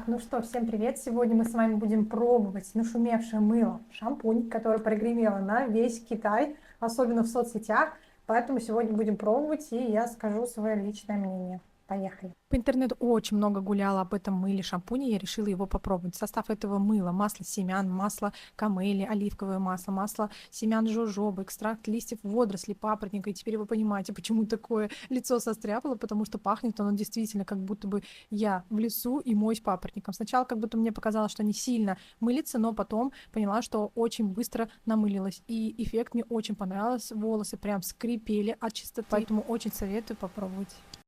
Так, ну что, всем привет! Сегодня мы с вами будем пробовать нашумевшее мыло, шампунь, который прогремело на весь Китай, особенно в соцсетях. Поэтому сегодня будем пробовать, и я скажу свое личное мнение. Поехали! По интернету очень много гуляла об этом мыле шампуне, я решила его попробовать. Состав этого мыла: масло семян, масло камели, оливковое масло, масло семян жожобы, экстракт листьев водорослей, папоротника. И теперь вы понимаете, почему такое лицо состряпало, потому что пахнет оно действительно, как будто бы я в лесу и моюсь папоротником. Сначала как будто мне показалось, что не сильно мылится, но потом поняла, что очень быстро намылилась. И эффект мне очень понравился, волосы прям скрипели от чистоты, поэтому очень советую попробовать.